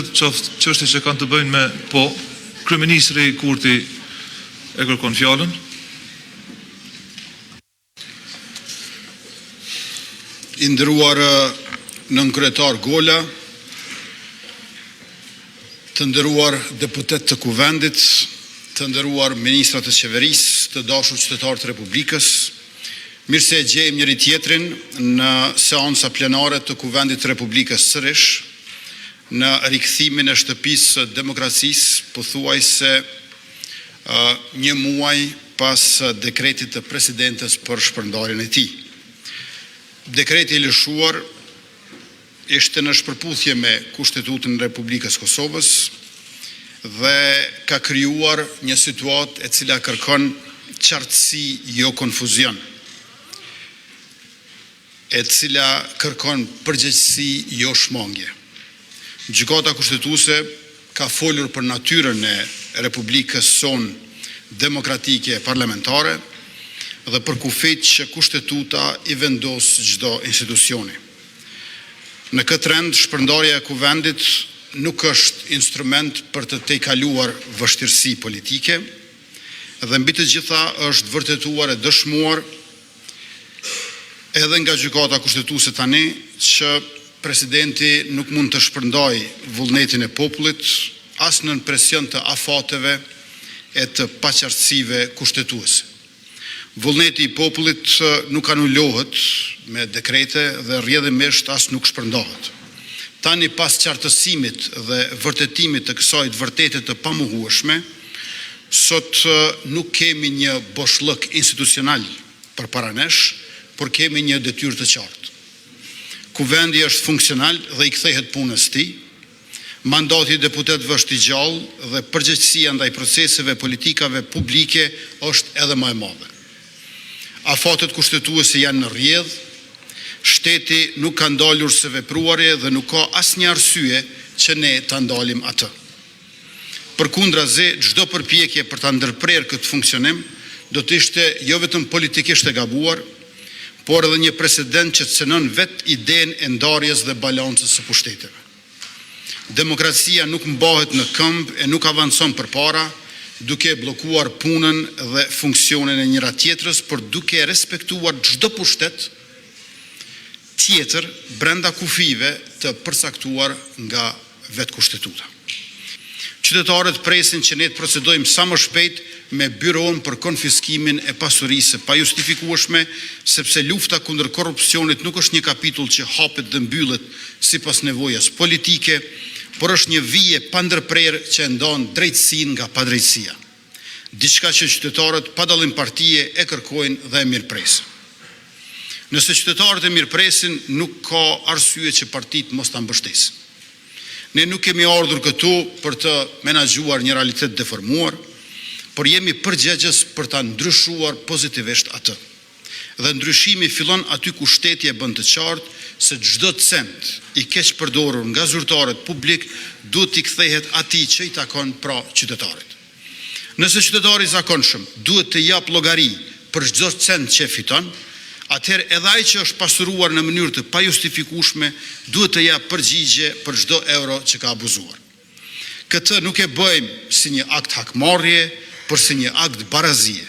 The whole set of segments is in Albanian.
Qoftë çështje që kanë të bëjnë me kryeministri Kurti e kërkon fjalën. I nderuar nënkryetar Gola, të nderuar deputet të Kuvendit, të nderuar ministrat e qeverisë, të dashur qytetarë të Republikës, mirë se e gjejmë njëri tjetrin në seanca plenare të Kuvendit të Republikës sërish, në rikthimin e shtëpisë së demokracisë, pothuajse një muaj pas dekretit të presidentes për shpërndarjen e tij. Dekreti i lëshuar ishte në shpërputhje me Kushtetutën e Republikës Kosovës dhe ka krijuar një situatë e cila kërkon qartësi, jo konfuzion, e cila kërkon përgjegjësi, jo shmangje. Gjykata kushtetuese ka folur për natyrën e Republikës sonë demokratike parlamentare dhe për kufit që kushtetuta i vendos çdo institucioni. Në këtë rend, shpërndarja e Kuvendit nuk është instrument për të tejkaluar vështirësi politike dhe mbi të gjitha është vërtetuar e dëshmuar edhe nga gjykata kushtetuese tani që presidenti nuk mund të shpërndaj vullnetin e popullit as nën presion të afateve e të paqartësive kushtetuese. Vullneti i popullit nuk anulohet me dekrete dhe rrjedhimisht as nuk shpërndahet. Tani pas qartësimit dhe vërtetimit të kësaj të vërtetë të pamohueshme, sot nuk kemi një boshllëk institucional përpara nesh, por kemi një detyrë të qartë. Kuvendi është funksional dhe i kthehet punës tij. Mandati i deputetëve është i gjallë dhe përgjegjësia ndaj proceseve politikave publike është edhe më e madhe. Afatet kushtetuese janë në rrjedh, shteti nuk ka ndalur së vepruari dhe nuk ka asnjë arsye që ne ta ndalim atë. Përkundrazi, çdo përpjekje për ta ndërprerë këtë funksionim do të ishte jo vetëm politikisht e gabuar, por edhe një presedent që cënon vetë idenë e ndarjes dhe balancës së pushteteve. Demokracia nuk mbahet në këmbë e nuk avancon përpara, duke bllokuar punën dhe funksionin e njëra tjetrës, por duke respektuar çdo pushtet tjetër brenda kufive të përcaktuar nga vetë kushtetuta. Qytetarët presin që ne të procedojmë sa më shpejt me byron për konfiskimin e pasurisë pa justifikueshme, sepse lufta kundër korrupsionit nuk është një kapitull që hapet dhe mbyllet sipas nevojës politike, por është një vije pa ndërprerë që ndon drejtësinë nga padrejtësia. Diçka që qytetarët pa dallim partie e kërkojnë dhe e mirëpresin. Nëse qytetarët e mirëpresin, nuk ka arsye që partitë mos ta mbështesin. Ne nuk kemi ardhur këtu për të menaxhuar një realitet deformuar, por jemi përgjegjës për ta ndryshuar pozitivisht atë. Dhe ndryshimi fillon aty ku shteti e bën të qartë se çdo cent i keq përdorur nga zyrtarët publik duhet t'i kthehet atij që i takon pra qytetarit. Nëse qytetari i zakonshëm duhet të jap llogari për çdo cent që fiton, atëherë edhe ai që është pasuruar në mënyrë të pajustifikueshme duhet të jap përgjigje për çdo euro që ka abuzuar. Këtë nuk e bëjmë si një akt hakmarrje, por si një akt barazie,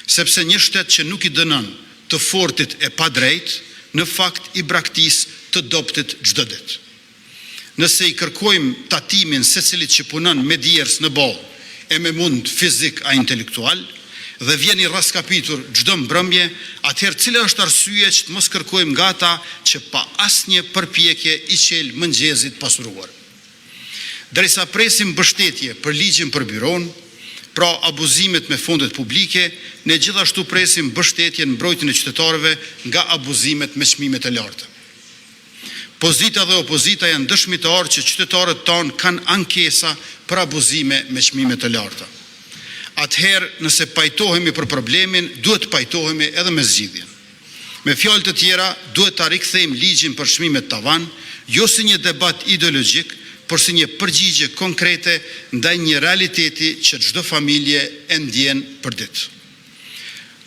sepse një shtet që nuk i dënon të fortit e padrejt, në fakt i braktis të dobtit çdo ditë. Nëse i kërkojmë tatimin secilit që punon me djers në ballë e me mund fizik a intelektual, dhe vjen i raskapitur çdo mbrëmje, atëherë cila është arsye që të mos kërkojmë nga ata që pa asnjë përpjekje i qel mëngjezit pasuruar. Derisa presim mbështetje për ligjin për byron, pra abuzimet me fondet publike, ne gjithashtu presim mbështetje në mbrojtjen e qytetarëve nga abuzimet me çmimet e larta. Pozita dhe opozita janë dëshmitarë që qytetarët tanë kanë ankesa për abuzime me çmime të larta. Atëherë, nëse pajtohemi për problemin, duhet pajtohemi edhe me zgjidhjen. Me fjalë të tjera, duhet ta rikthejmë ligjin për çmimet tavan, jo si një debat ideologjik, por si një përgjigje konkrete ndaj një realiteti që çdo familje e ndjen për ditë.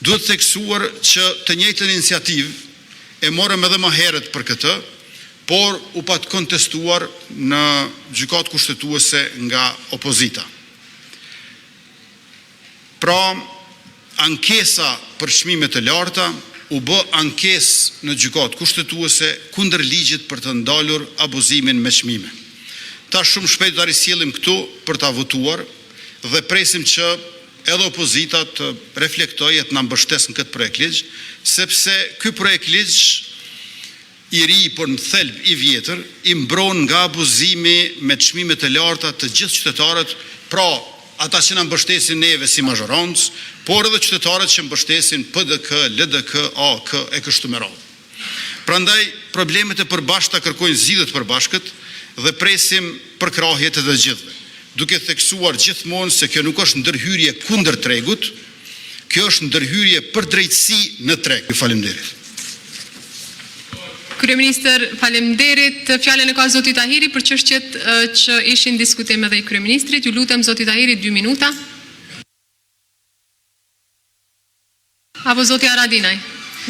Duhet theksuar që të njëjtën iniciativë e morëm edhe më herët për këtë, por u pat kontestuar në gjykatë kushtetuese nga opozita. Pra, ankesa për çmimet të larta u bë ankesë në gjykatë kushtetuese kundër ligjit për të ndalur abuzimin me çmime. Ta shumë shpejt do risjellim këtu për ta votuar dhe presim që edhe opozita të reflektojë e të na mbështesë në këtë projekt ligj, sepse ky projekt ligj i ri, por në thelb i vjetër, i mbron nga abuzimi me çmime të larta të gjithë qytetarët, pra ata që na mbështesin neve si mazhorancë, por edhe qytetarët që mbështesin PDK, LDK, AK e kështu me radhë. Prandaj problemet e përbashkëta kërkojnë zgjidhje të përbashkët dhe presim përkrahje të të gjithëve, duke theksuar gjithmonë se kjo nuk është ndërhyrje kundër tregut, kjo është ndërhyrje për drejtësi në treg. Faleminderit. Kryeministër, faleminderit. Fjalën e ka zoti Tahiri për çështjet që ishin diskutim edhe i kryeministrit. Ju lutem zoti Tahiri 2 minuta. Apo zoti Haradinaj.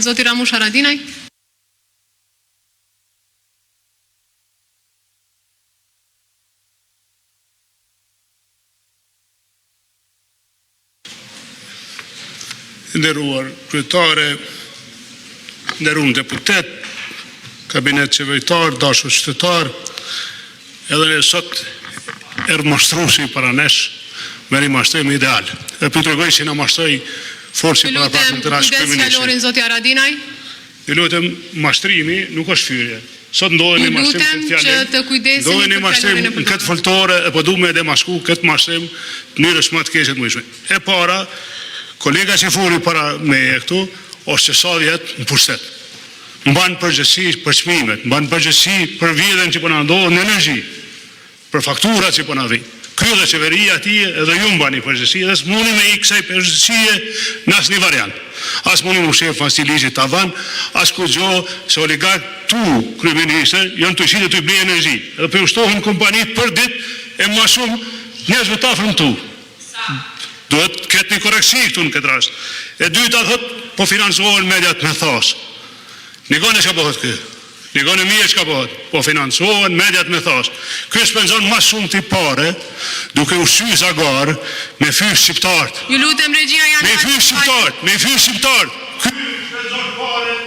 Zoti Ramush Haradinaj. Nderuar kryetare, nderuar deputet, kabinet qeveritar, dashur qytetar, edhe ne sot erdhë mashtruesi para nesh me një mashtrim ideal. Dhe për të regoj që na mashtoj forsi para pasën të rashë Fjalorin zoti Haradinaj. Ju lutem, mashtrimi nuk është fyrje. Sot ndodhen një mashtrim këtë fjallim, ndodhen një mashtrim në këtë foltore, e po du me edhe mashku këtë mashtrim në mënyrë më të keqe të mundshme. E para, kolega që fori para me e këtu, është që sa vjetë në pushtet. Mban përgjegjësi për çmimet, mban përgjegjësi për vjedhjen që po na ndodhen në energji, për fakturat që po na vijnë. Ky dhe qeveria atij edhe ju mbani përgjegjësi dhe s'muni me i kësaj përgjegjësie në asnjë variant. As muni më shef as i ligjit tavan, as kurrë se oligark tu kryeministër janë të shitë të bëjnë energji. Edhe po ushtohen kompanitë për ditë e më shumë njerëzve të afërm tu. Duhet këtë një koreksi këtu në këtë rast. E dyta thot, po financohen mediat me thas. Nikone që ka bëhet këtë? Nikone mije që ka bëhet? Po financohen mediat me thas. Kjo shpenzon ma shumë të pare, duke u shy zagar me fysh shqiptarët. Ju lutem regjia janë... Me fysh shqiptarët. Kjo shpenzon pare,